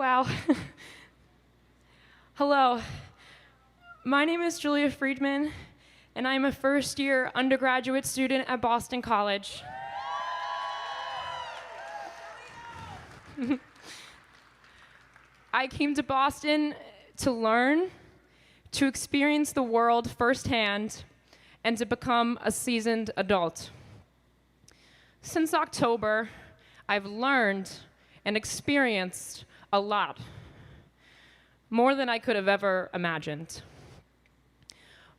Wow. Hello. My name is Julia Friedman, and I'm a first-year undergraduate student at Boston College. I came to Boston to learn, to experience the world firsthand, and to become a seasoned adult. Since October, I've learned and experienced a lot, more than I could have ever imagined.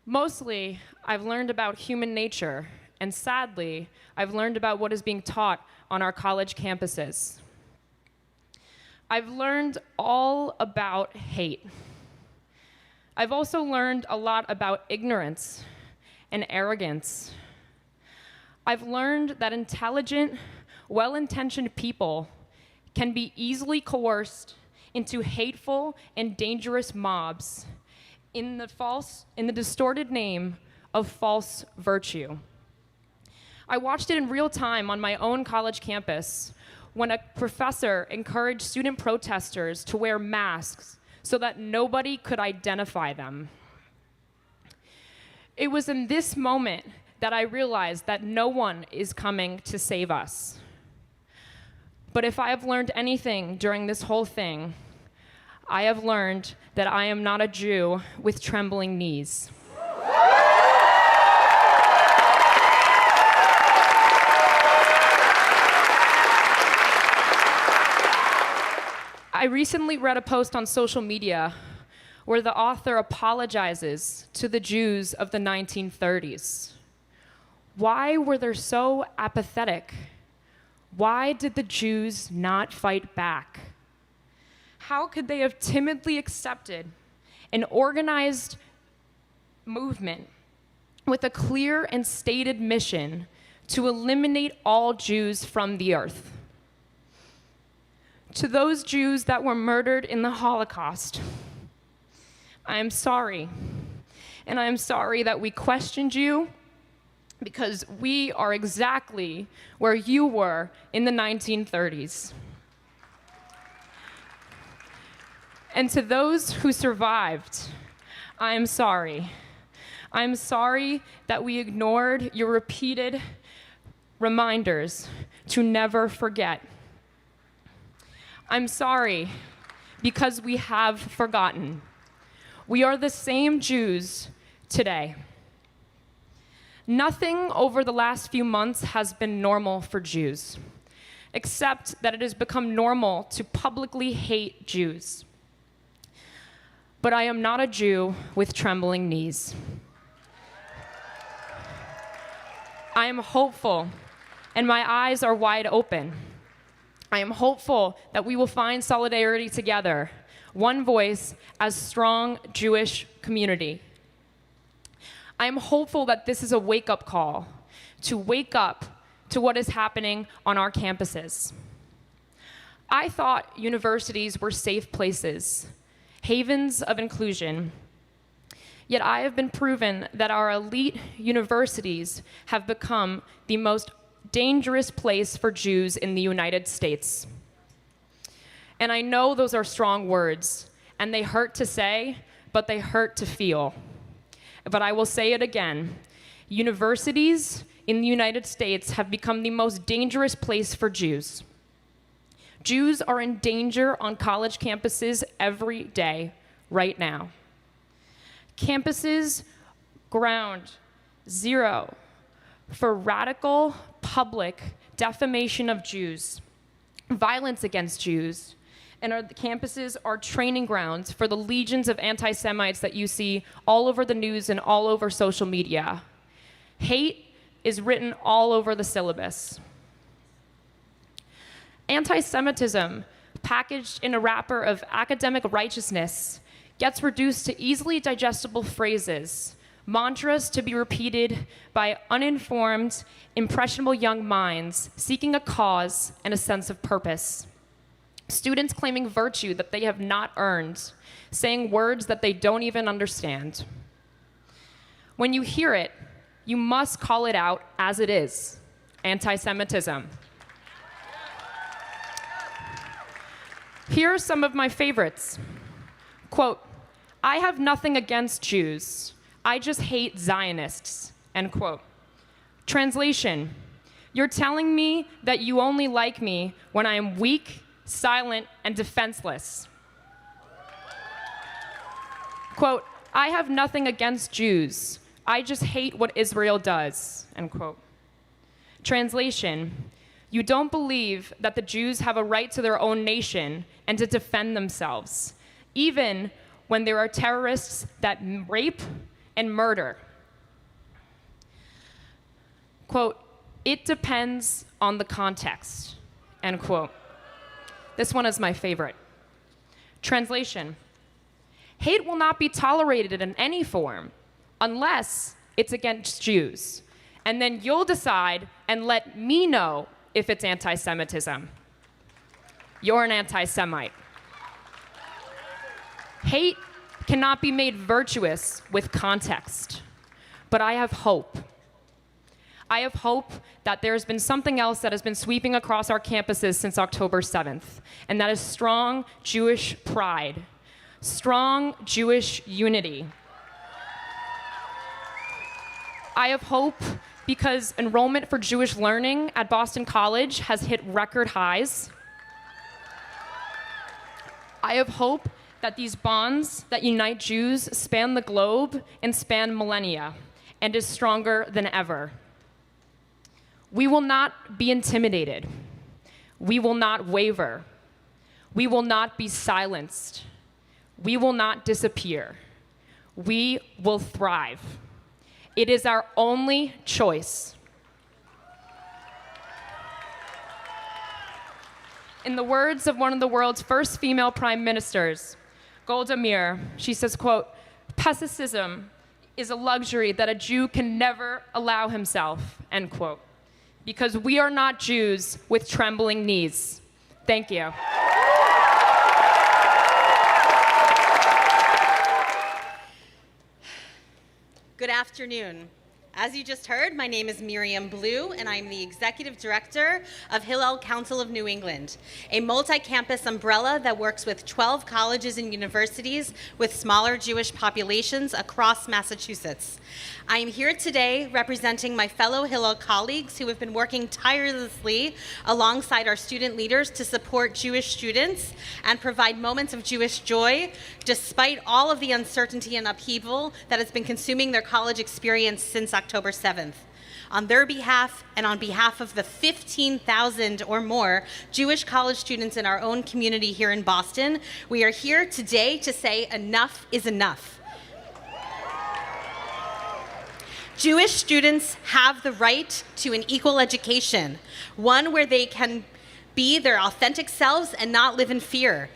Mostly, I've learned about human nature, and sadly, I've learned about what is being taught on our college campuses. I've learned all about hate. I've also learned a lot about ignorance and arrogance. I've learned that intelligent, well-intentioned people can be easily coerced into hateful and dangerous mobs in the distorted name of false virtue. I watched it in real time on my own college campus when a professor encouraged student protesters to wear masks so that nobody could identify them. It was in this moment that I realized that no one is coming to save us. But if I have learned anything during this whole thing, I have learned that I am not a Jew with trembling knees. I recently read a post on social media where the author apologizes to the Jews of the 1930s. Why were they so apathetic? Why did the Jews not fight back? How could they have timidly accepted an organized movement with a clear and stated mission to eliminate all Jews from the earth? To those Jews that were murdered in the Holocaust, I am sorry. And I am sorry that we questioned you, because we are exactly where you were in the 1930s. And to those who survived, I am sorry. I'm sorry that we ignored your repeated reminders to never forget. I'm sorry because we have forgotten. We are the same Jews today. Nothing over the last few months has been normal for Jews, except that it has become normal to publicly hate Jews. But I am not a Jew with trembling knees. I am hopeful, and my eyes are wide open. I am hopeful that we will find solidarity together, one voice as strong Jewish community. I am hopeful that this is a wake-up call to wake up to what is happening on our campuses. I thought universities were safe places, havens of inclusion. Yet I have been proven that our elite universities have become the most dangerous place for Jews in the United States. And I know those are strong words, and they hurt to say, but they hurt to feel. But I will say it again. Universities in the United States have become the most dangerous place for Jews. Jews are in danger on college campuses every day, right now. Campuses ground zero for radical public defamation of Jews, violence against Jews, and the campuses are training grounds for the legions of anti-Semites that you see all over the news and all over social media. Hate is written all over the syllabus. Anti-Semitism, packaged in a wrapper of academic righteousness, gets reduced to easily digestible phrases, mantras to be repeated by uninformed, impressionable young minds seeking a cause and a sense of purpose. Students claiming virtue that they have not earned, saying words that they don't even understand. When you hear it, you must call it out as it is, anti-Semitism. Here are some of my favorites. Quote, "I have nothing against Jews. I just hate Zionists," end quote. Translation, "You're telling me that you only like me when I am weak, silent, and defenseless." Quote, "I have nothing against Jews. I just hate what Israel does," end quote. Translation, "You don't believe that the Jews have a right to their own nation and to defend themselves, even when there are terrorists that rape and murder." Quote, "It depends on the context," end quote. This one is my favorite. Translation, "Hate will not be tolerated in any form unless it's against Jews. And then you'll decide and let me know if it's anti-Semitism. You're an anti-Semite." Hate cannot be made virtuous with context, but I have hope. I have hope that there's been something else that has been sweeping across our campuses since October 7th, and that is strong Jewish pride, strong Jewish unity. I have hope because enrollment for Jewish learning at Boston College has hit record highs. I have hope that these bonds that unite Jews span the globe and span millennia and is stronger than ever. We will not be intimidated. We will not waver. We will not be silenced. We will not disappear. We will thrive. It is our only choice. In the words of one of the world's first female prime ministers, Golda Meir, she says, quote, "Pessimism is a luxury that a Jew can never allow himself," end quote. Because we are not Jews with trembling knees. Thank you. Good afternoon. As you just heard, my name is Miriam Blue, and I'm the Executive Director of Hillel Council of New England, a multi-campus umbrella that works with 12 colleges and universities with smaller Jewish populations across Massachusetts. I am here today representing my fellow Hillel colleagues who have been working tirelessly alongside our student leaders to support Jewish students and provide moments of Jewish joy despite all of the uncertainty and upheaval that has been consuming their college experience since October 7th. On their behalf and on behalf of the 15,000 or more Jewish college students in our own community here in Boston, we are here today to say enough is enough. Jewish students have the right to an equal education, one where they can be their authentic selves and not live in fear.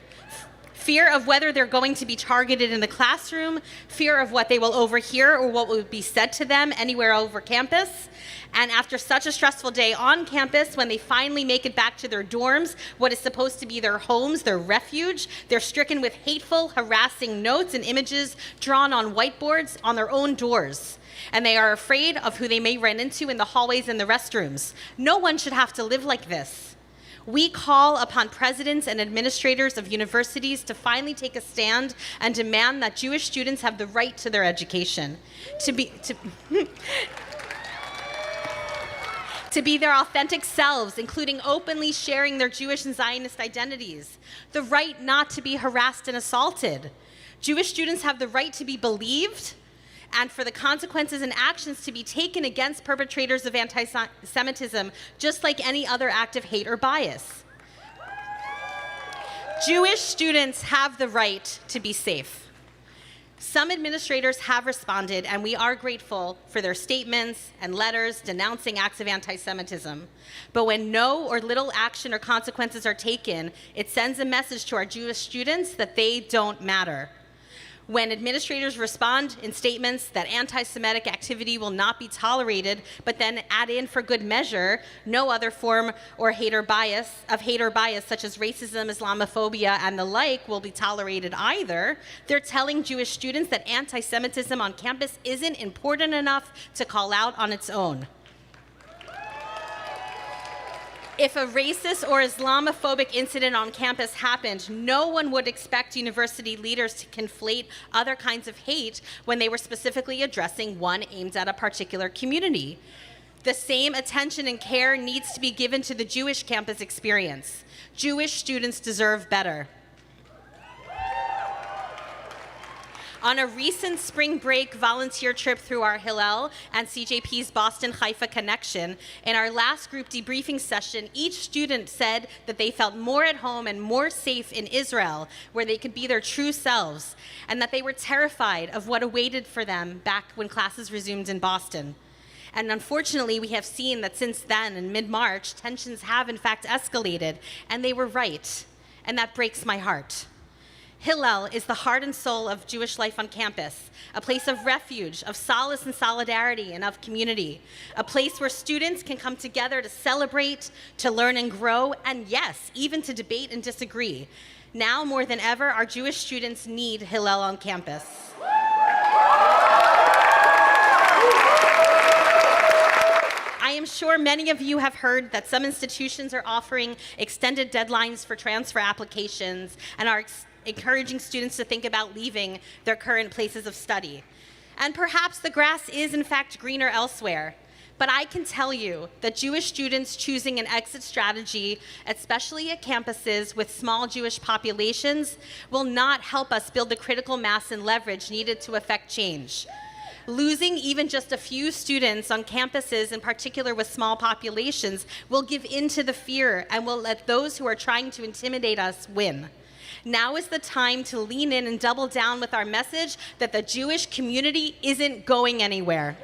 Fear of whether they're going to be targeted in the classroom, fear of what they will overhear or what will be said to them anywhere over campus. And after such a stressful day on campus, when they finally make it back to their dorms, what is supposed to be their homes, their refuge, they're stricken with hateful, harassing notes and images drawn on whiteboards on their own doors. And they are afraid of who they may run into in the hallways and the restrooms. No one should have to live like this. We call upon presidents and administrators of universities to finally take a stand and demand that Jewish students have the right to their education, to be their authentic selves, including openly sharing their Jewish and Zionist identities, the right not to be harassed and assaulted. Jewish students have the right to be believed, and for the consequences and actions to be taken against perpetrators of anti-Semitism, just like any other act of hate or bias. Jewish students have the right to be safe. Some administrators have responded, and we are grateful for their statements and letters denouncing acts of anti-Semitism. But when no or little action or consequences are taken, it sends a message to our Jewish students that they don't matter. When administrators respond in statements that anti-Semitic activity will not be tolerated, but then add in for good measure no other form or hate or bias such as racism, Islamophobia, and the like will be tolerated either, they're telling Jewish students that anti-Semitism on campus isn't important enough to call out on its own. If a racist or Islamophobic incident on campus happened, no one would expect university leaders to conflate other kinds of hate when they were specifically addressing one aimed at a particular community. The same attention and care needs to be given to the Jewish campus experience. Jewish students deserve better. On a recent spring break volunteer trip through our Hillel and CJP's Boston-Haifa connection, in our last group debriefing session, each student said that they felt more at home and more safe in Israel, where they could be their true selves, and that they were terrified of what awaited for them back when classes resumed in Boston. And unfortunately, we have seen that since then, in mid-March, tensions have in fact escalated, and they were right, and that breaks my heart. Hillel is the heart and soul of Jewish life on campus, a place of refuge, of solace and solidarity, and of community, a place where students can come together to celebrate, to learn and grow, and yes, even to debate and disagree. Now more than ever, our Jewish students need Hillel on campus. I am sure many of you have heard that some institutions are offering extended deadlines for transfer applications and are encouraging students to think about leaving their current places of study. And perhaps the grass is in fact greener elsewhere. But I can tell you that Jewish students choosing an exit strategy, especially at campuses with small Jewish populations, will not help us build the critical mass and leverage needed to affect change. Losing even just a few students on campuses, in particular with small populations, will give in to the fear and will let those who are trying to intimidate us win. Now is the time to lean in and double down with our message that the Jewish community isn't going anywhere.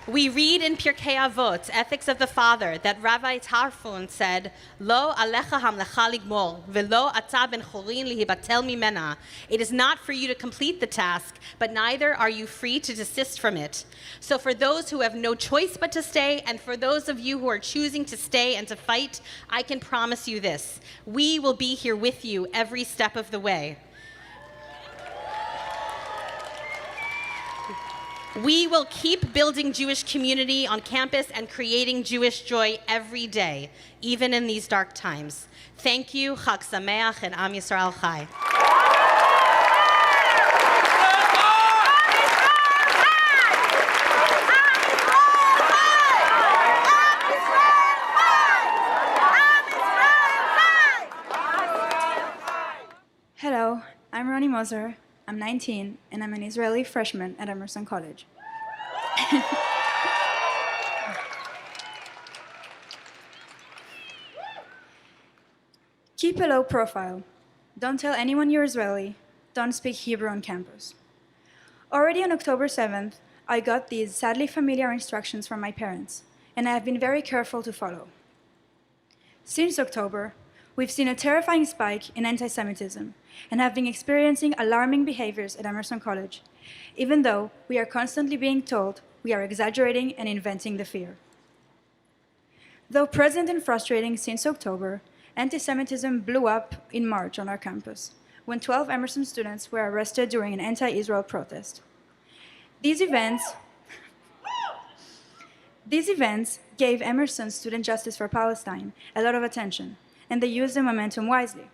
We read in Pirkei Avot, Ethics of the Father, that Rabbi Tarfon said, "Lo alecha hamlecha ligmor, velo ata ben chorin lihibatel mimena." It is not for you to complete the task, but neither are you free to desist from it. So for those who have no choice but to stay, and for those of you who are choosing to stay and to fight, I can promise you this: we will be here with you every step of the way. We will keep building Jewish community on campus and creating Jewish joy every day, even in these dark times. Thank you, Chag Sameach, and Am Yisrael Chai. Hello, I'm Ronnie Moser. I'm 19, and I'm an Israeli freshman at Emerson College. Keep a low profile. Don't tell anyone you're Israeli. Don't speak Hebrew on campus. Already on October 7th, I got these sadly familiar instructions from my parents, and I have been very careful to follow. Since October, we've seen a terrifying spike in anti-Semitism and have been experiencing alarming behaviors at Emerson College, even though we are constantly being told we are exaggerating and inventing the fear. Though present and frustrating since October, anti-Semitism blew up in March on our campus, when 12 Emerson students were arrested during an anti-Israel protest. These events gave Emerson Student Justice for Palestine a lot of attention, and they used the momentum wisely.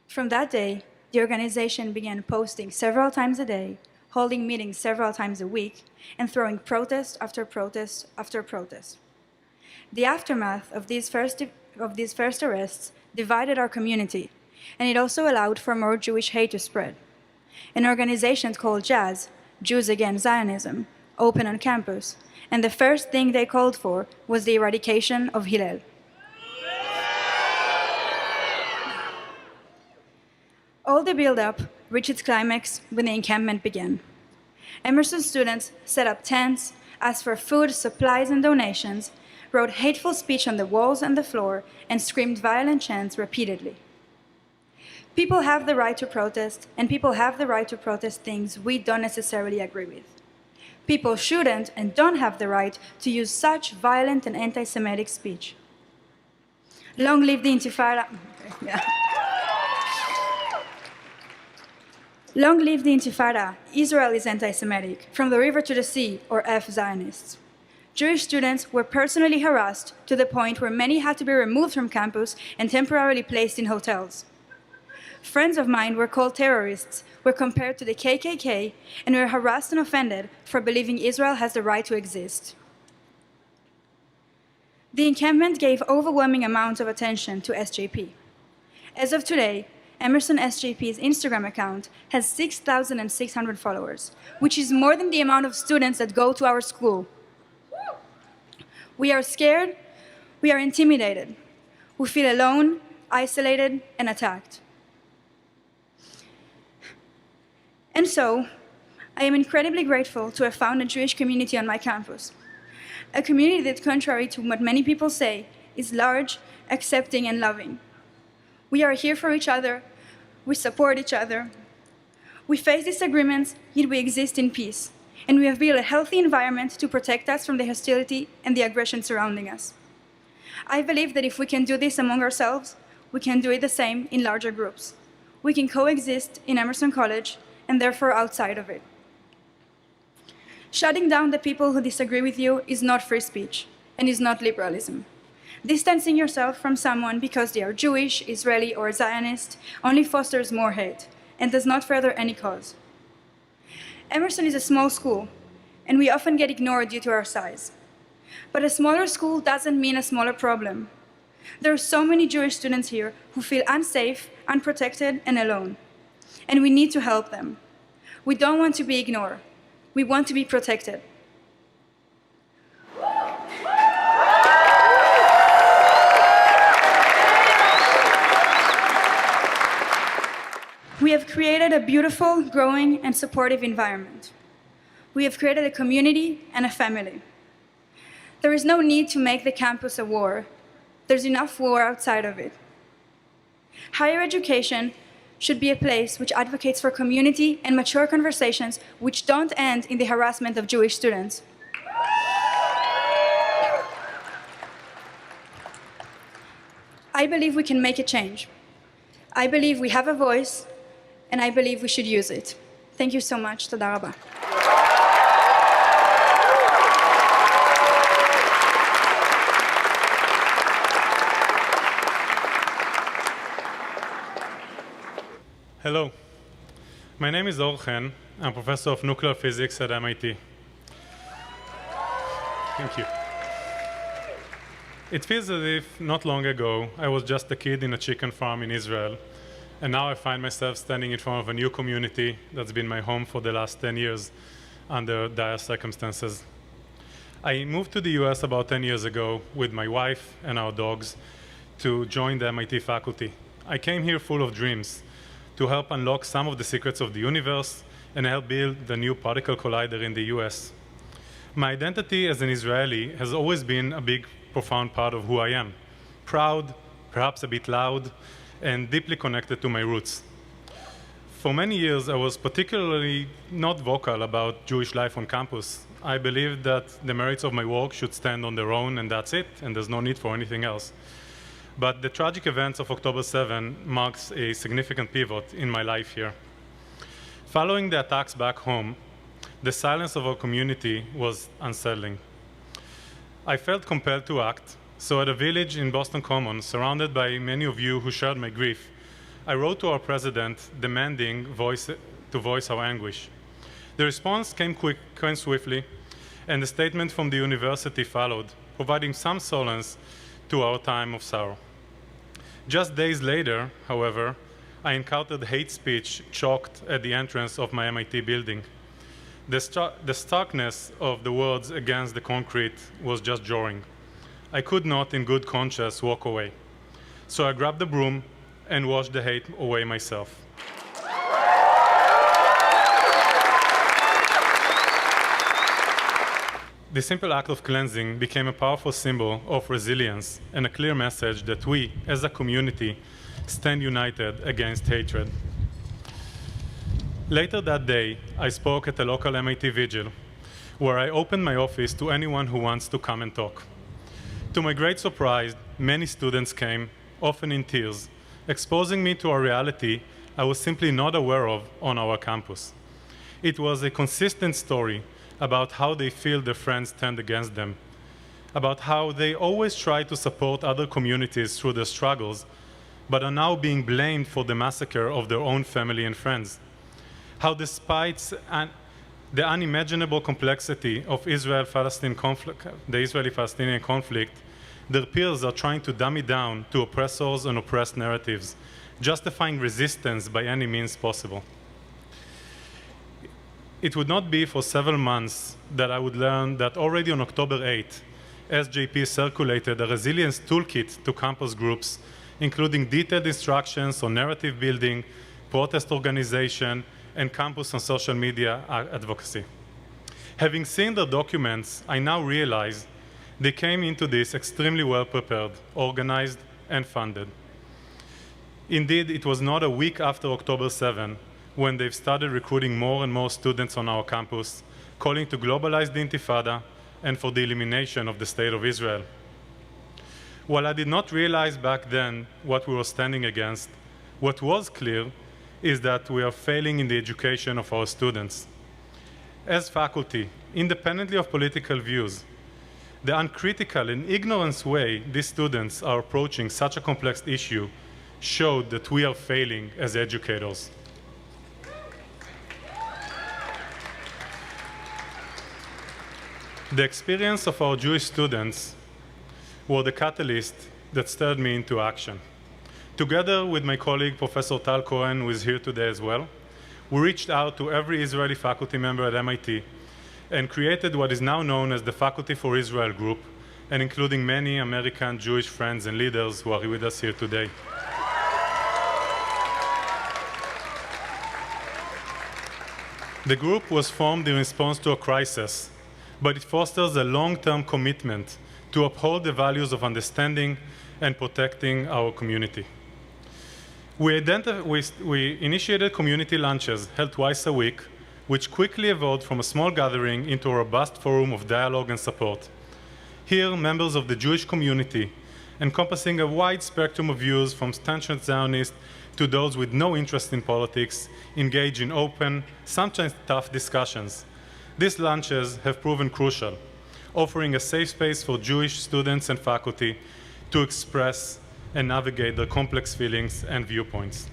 From that day, the organization began posting several times a day, holding meetings several times a week, and throwing protest after protest after protest. The aftermath of these first arrests divided our community, and it also allowed for more Jewish hate to spread. An organization called JAZ, Jews Against Zionism, opened on campus, and the first thing they called for was the eradication of Hillel. All the build-up reached its climax when the encampment began. Emerson students set up tents, asked for food, supplies, and donations, wrote hateful speech on the walls and the floor, and screamed violent chants repeatedly. People have the right to protest, and people have the right to protest things we don't necessarily agree with. People shouldn't and don't have the right to use such violent and anti-Semitic speech. Long live the Intifada. Yeah. Long live the Intifada, Israel is anti-Semitic, from the river to the sea, or F Zionists. Jewish students were personally harassed to the point where many had to be removed from campus and temporarily placed in hotels. Friends of mine were called terrorists, were compared to the KKK, and were harassed and offended for believing Israel has the right to exist. The encampment gave overwhelming amounts of attention to SJP. As of today, Emerson SJP's Instagram account has 6,600 followers, which is more than the amount of students that go to our school. We are scared, we are intimidated, we feel alone, isolated, and attacked. And so, I am incredibly grateful to have found a Jewish community on my campus. A community that, contrary to what many people say, is large, accepting, and loving. We are here for each other, we support each other. We face disagreements, yet we exist in peace. And we have built a healthy environment to protect us from the hostility and the aggression surrounding us. I believe that if we can do this among ourselves, we can do it the same in larger groups. We can coexist in Emerson College and therefore outside of it. Shutting down the people who disagree with you is not free speech and is not liberalism. Distancing yourself from someone because they are Jewish, Israeli, or Zionist only fosters more hate and does not further any cause. Emerson is a small school, and we often get ignored due to our size. But a smaller school doesn't mean a smaller problem. There are so many Jewish students here who feel unsafe, unprotected, and alone. And we need to help them. We don't want to be ignored. We want to be protected. We have created a beautiful, growing, and supportive environment. We have created a community and a family. There is no need to make the campus a war. There's enough war outside of it. Higher education should be a place which advocates for community and mature conversations which don't end in the harassment of Jewish students. I believe we can make a change. I believe we have a voice, and I believe we should use it. Thank you so much. Toda rabba. Hello. My name is Or Chen. I'm professor of nuclear physics at MIT. Thank you. It feels as if not long ago I was just a kid in a chicken farm in Israel. And now I find myself standing in front of a new community that's been my home for the last 10 years under dire circumstances. I moved to the US about 10 years ago with my wife and our dogs to join the MIT faculty. I came here full of dreams to help unlock some of the secrets of the universe and help build the new particle collider in the US. My identity as an Israeli has always been a big, profound part of who I am. Proud, perhaps a bit loud, and deeply connected to my roots. For many years, I was particularly not vocal about Jewish life on campus. I believed that the merits of my work should stand on their own, and that's it, and there's no need for anything else. But the tragic events of October 7 marks a significant pivot in my life here. Following the attacks back home, the silence of our community was unsettling. I felt compelled to act. So at a village in Boston Common, surrounded by many of you who shared my grief, I wrote to our president demanding to voice our anguish. The response came swiftly, and the statement from the university followed, providing some solace to our time of sorrow. Just days later, however, I encountered hate speech chalked at the entrance of my MIT building. The starkness of the words against the concrete was just jarring. I could not, in good conscience, walk away. So I grabbed the broom and washed the hate away myself. The simple act of cleansing became a powerful symbol of resilience and a clear message that we, as a community, stand united against hatred. Later that day, I spoke at a local MIT vigil, where I opened my office to anyone who wants to come and talk. To my great surprise, many students came, often in tears, exposing me to a reality I was simply not aware of on our campus. It was a consistent story about how they feel their friends turned against them, about how they always try to support other communities through their struggles, but are now being blamed for the massacre of their own family and friends. How despite the unimaginable complexity of the Israeli-Palestinian conflict, their peers are trying to dumb it down to oppressors and oppressed narratives, justifying resistance by any means possible. It would not be for several months that I would learn that already on October 8th, SJP circulated a resilience toolkit to campus groups, including detailed instructions on narrative building, protest organization, and campus and social media advocacy. Having seen the documents, I now realize they came into this extremely well prepared, organized, and funded. Indeed, it was not a week after October 7 when they've started recruiting more and more students on our campus, calling to globalize the Intifada and for the elimination of the State of Israel. While I did not realize back then what we were standing against, what was clear is that we are failing in the education of our students. As faculty, independently of political views, the uncritical and ignorant way these students are approaching such a complex issue showed that we are failing as educators. The experience of our Jewish students were the catalyst that stirred me into action. Together with my colleague, Professor Tal Cohen, who is here today as well, we reached out to every Israeli faculty member at MIT and created what is now known as the Faculty for Israel group, and including many American Jewish friends and leaders who are with us here today. The group was formed in response to a crisis, but it fosters a long-term commitment to uphold the values of understanding and protecting our community. We initiated community lunches held twice a week, which quickly evolved from a small gathering into a robust forum of dialogue and support. Here, members of the Jewish community, encompassing a wide spectrum of views from staunch Zionists to those with no interest in politics, engage in open, sometimes tough discussions. These lunches have proven crucial, offering a safe space for Jewish students and faculty to express and navigate their complex feelings and viewpoints.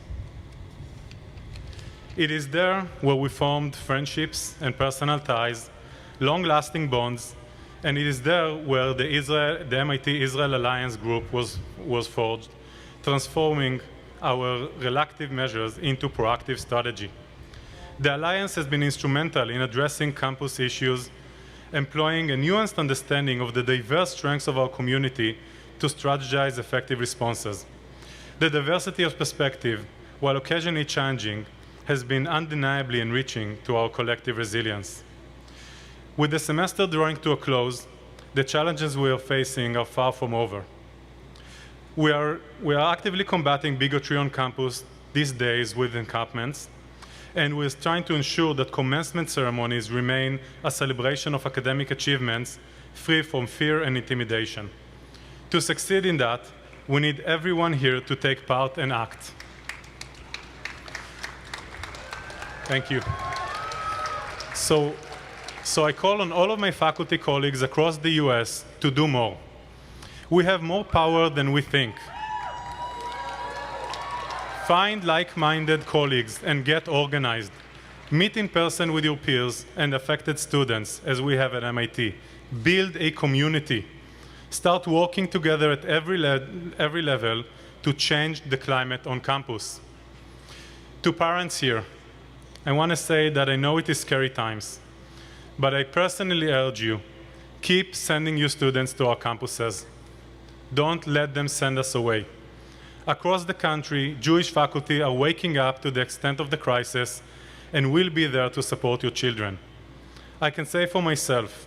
It is there where we formed friendships and personal ties, long-lasting bonds, and it is there where the MIT Israel Alliance group was forged, transforming our reactive measures into proactive strategy. The Alliance has been instrumental in addressing campus issues, employing a nuanced understanding of the diverse strengths of our community to strategize effective responses. The diversity of perspective, while occasionally challenging, has been undeniably enriching to our collective resilience. With the semester drawing to a close, the challenges we are facing are far from over. We are actively combating bigotry on campus these days with encampments, and we're trying to ensure that commencement ceremonies remain a celebration of academic achievements free from fear and intimidation. To succeed in that, we need everyone here to take part and act. Thank you. So I call on all of my faculty colleagues across the US to do more. We have more power than we think. Find like-minded colleagues and get organized. Meet in person with your peers and affected students, as we have at MIT. Build a community. Start working together at every level to change the climate on campus. To parents here, I want to say that I know it is scary times, but I personally urge you, keep sending your students to our campuses. Don't let them send us away. Across the country, Jewish faculty are waking up to the extent of the crisis and will be there to support your children. I can say for myself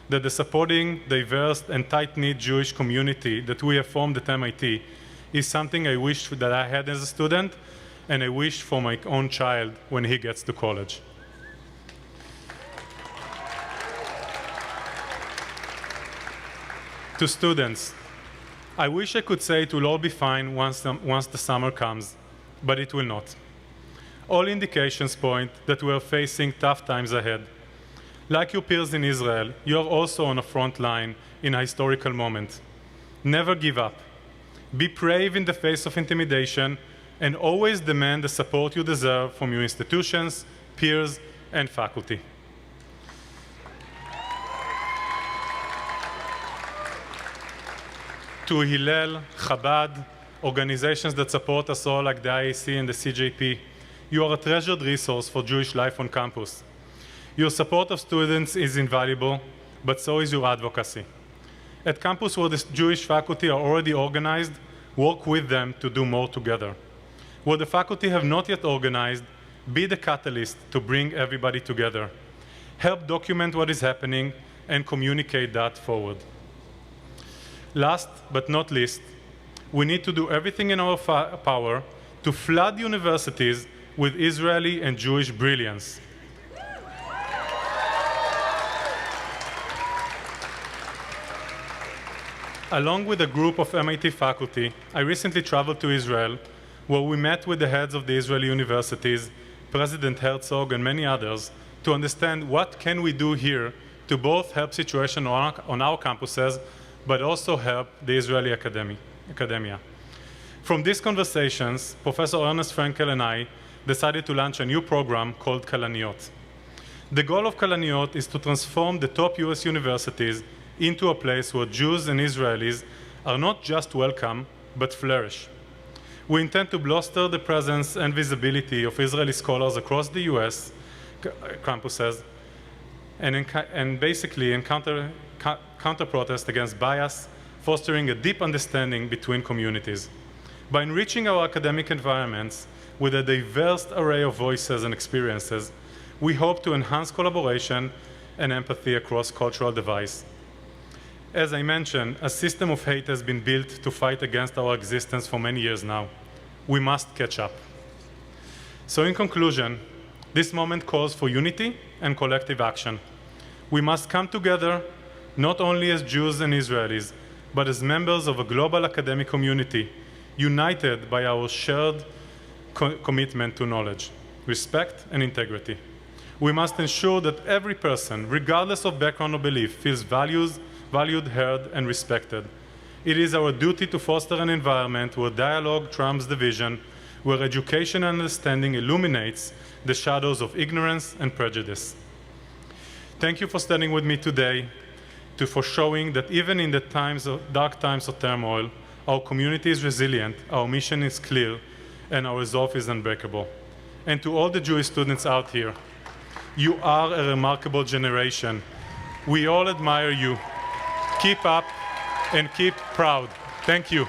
that the supporting, diverse, and tight-knit Jewish community that we have formed at MIT is something I wish that I had as a student, and I wish for my own child when he gets to college. To students, I wish I could say it will all be fine once the summer comes, but it will not. all indications point that we are facing tough times ahead. Like your peers in Israel, you are also on a front line in a historical moment. Never give up. Be brave in the face of intimidation and always demand the support you deserve from your institutions, peers, and faculty. To Hillel, Chabad, organizations that support us all like the IAC and the CJP, you are a treasured resource for Jewish life on campus. Your support of students is invaluable, but so is your advocacy. At campus where the Jewish faculty are already organized, work with them to do more together. Where the faculty have not yet organized, be the catalyst to bring everybody together. Help document what is happening and communicate that forward. Last but not least, we need to do everything in our power to flood universities with Israeli and Jewish brilliance. Along with a group of MIT faculty, I recently traveled to Israel, where we met with the heads of the Israeli universities, President Herzog and many others, to understand what can we do here to both help situation on our campuses, but also help the Israeli academia. From these conversations, Professor Ernest Frankel and I decided to launch a new program called Kalaniot. The goal of Kalaniot is to transform the top US universities into a place where Jews and Israelis are not just welcome, but flourish. We intend to bolster the presence and visibility of Israeli scholars across the US campuses and basically counter-protest against bias, fostering a deep understanding between communities. By enriching our academic environments with a diverse array of voices and experiences, we hope to enhance collaboration and empathy across cultural divides. As I mentioned, a system of hate has been built to fight against our existence for many years now. We must catch up. So in conclusion, this moment calls for unity and collective action. We must come together not only as Jews and Israelis, but as members of a global academic community, united by our shared commitment to knowledge, respect, and integrity. We must ensure that every person, regardless of background or belief, feels valued, heard, and respected. It is our duty to foster an environment where dialogue trumps division, where education and understanding illuminates the shadows of ignorance and prejudice. Thank you for standing with me today, for showing that even in the dark times of turmoil, our community is resilient, our mission is clear, and our resolve is unbreakable. And to all the Jewish students out here, you are a remarkable generation. We all admire you. Keep up and keep proud. Thank you.